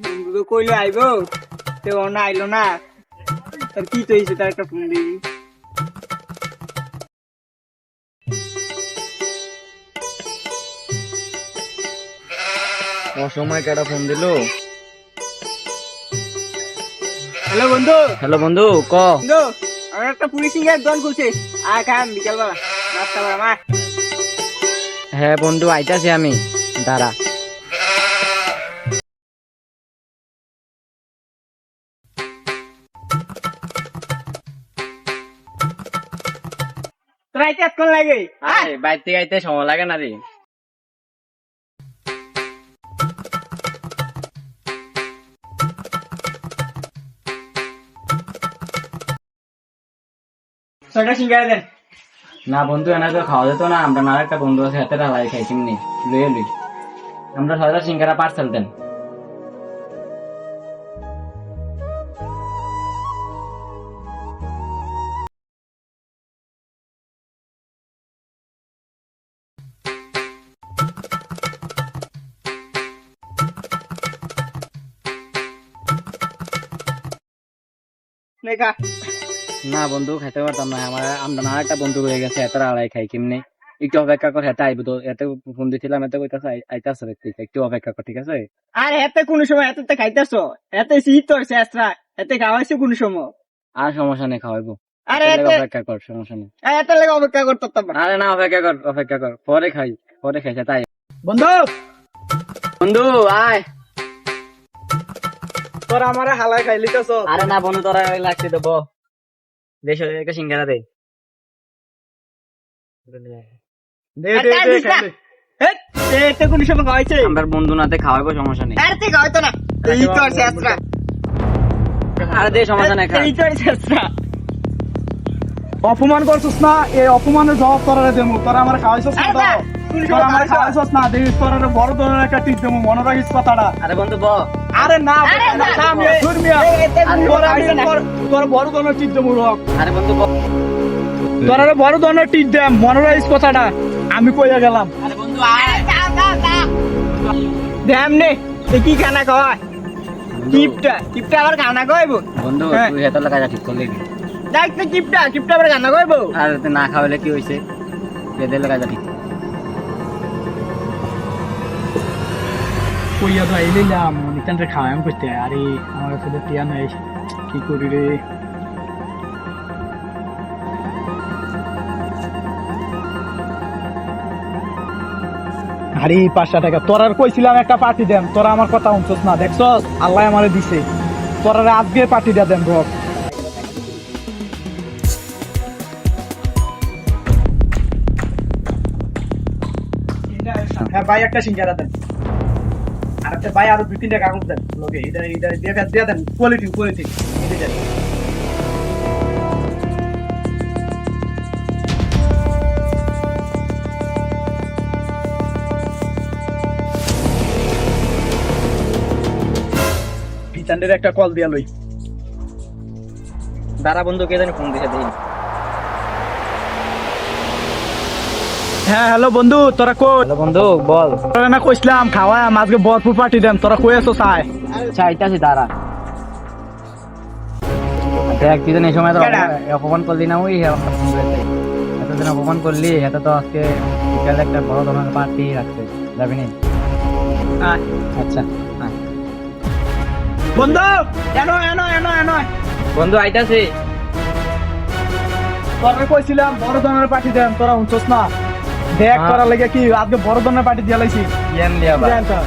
বন্ধু তো কইলে আইব, তো না আইলো না। তার কি তো হয়েছে, তার একটা ফোন দিই। অসময় কেডা ফোন দিল? হ্যালো বন্ধু। হ্যালো বন্ধু, ক। বন্ধু, আমার একটা পুলিশিং এর দল খুলছে, আয় খাম বিকালবেলা নাস্তা করাম আয়। হ্যাঁ বন্ধু, আইতাছি আমি, দাঁড়া। তোরা আইতে এতক্ষণ লাগে? আয়, বাইর থেকে আইতে সময় লাগে না রে। ছয়টা সিঙ্গারা দেন। না বন্ধু, এনে তো খাওয়া যেত না, আমরা না একটা বন্ধু আছে হাতে রালাই খাই কেমনি, লইয়ে লই। আমরা 6টা সিঙ্গারা পার্সেল দেন। দেখা না বন্ধু, খাইতে পারতাম না, আমরা না একটা বন্ধু রয়ে গেছে হাতে রালাই খাই কেমনি। একটু অপেক্ষা কর, হেতে আইব তো। এতে ফোন দিছিলাম, এতে কইতাছে আইতাছে, দেখতেছি, একটু অপেক্ষা কর, ঠিক আছে? আর এতে কোন সময় এতে খাইতেছো, এতে শীত হয়েছে এসরা, এতে খাওয়াইছো কোন সময়? আর সমস্যা নেই, খাওয়াইবো। আরে এতে এতে অপেক্ষা কর, সমস্যা নেই। এতে লাগে অপেক্ষা করতে পারতাম না। আরে না, অপেক্ষা কর, অপেক্ষা কর, পরে খাই, পরে খাইছে তাই। বন্ধু, বন্ধু আয়। তোরা আমার হালায় খাইলিতেছ। আরে না বন্ধু, তোরা লাগছে দেবো, দেশ একটা সিঙ্গারা দে। এতে কোন সময় খাওয়াইছে? আমরা বন্ধু নাতে খাওয়াবো, সমস্যা নেই। আরে তুই খাওয়াইতো না, এই তো আছে এসরা। আরে দে, সমস্যা নেই, খা। এই তো আছে এসরা। অপমান করছিস না, এই অপমানের জবাব তোরা দেবো। তোরা আমার খাওয়াইছিস না, আরে না, কোন তোরা সময় আমার খাওয়াইছো? খাওয়াইছিস না, দেখিস তোরা বড় ধরনের একটা টিপ দেবো, মনে রাখিস কথাটা। আরে বন্ধু ব। আরে না, আরে না, ধুর মিয়া। এতে কোন সময় তোরা খাওয়াইছো না? তোরা বড় ধরনের টিপ দেবো, রক। আরে বন্ধু ব। তোরা বড় ধরনের টিপ দেম, মনে রাখিস কথাটা। আমি কইয়া গেলাম। আরে বন্ধু আয়। আরে যা। দেম নে, কি খানা খাওয়ায়? কিপটা আবার খানা খাওয়াইবো? বন্ধু হ্যাঁ। তুই হেতর লাগা ঠিক করলি কি? দেখ তো কিপটা আবার খানা খাওয়াইবো? আর তুই না খাওয়াইলে কি হইছে? এদের লাগা ঠিক। কইয়া তো আইলাম, নিতানরে খাওয়াম করতে। আরে আমার কাছে তো টিয়া নাই, কি করি রে? আরে 500 টাকা তোর আর কইছিলাম একটা পার্টি দেন, তোরা আমার কথা শুনছস না, দেখছস আল্লাহ আমারে দিছে। তোরা আজকে পার্টি দিয়া দেন রক। হ্যাঁ ভাই, একটা সিঙ্গারা দেন। আর একটা ভাই আরো 2-3টা কাগজ দেন লোকে, এটা দিয়ে দেন, কোয়ালিটি এটা দেন। ভিতান্ডের একটা কল দিয়া লই। দাঁড়া বন্ধু, কে জানি ফোন দিছে, দেখি। হ্যাঁ হ্যালো বন্ধু, তোরা কই? হ্যালো বন্ধু বল। তোরা না কইছিলাম খাওয়া আজকে ভরপুর পার্টি দেন, তোরা কই আছো? চাই চাইতাছি, দাঁড়া। দেখ তুই তো এই সময় তো কেডা? অপমান করলি না, ওই এতদিন অপমান করলি, এত তো আজকে বিকালে একটা বড় ধরনের পার্টি রাখছে, যাবি নি? আয়। আচ্ছা আয়। বন্ধু, এনো। বন্ধু আইতাছি। তোরা কইছিলাম বড় ধরনের পার্টি দেন, তোরা শুনছস না? দেখ হ্যাঁ। তোরা লেগে কি আজকে বড় ধরনের পার্টি দিয়া লাইছি। ইয়ান দিয়া বা। দেন তো।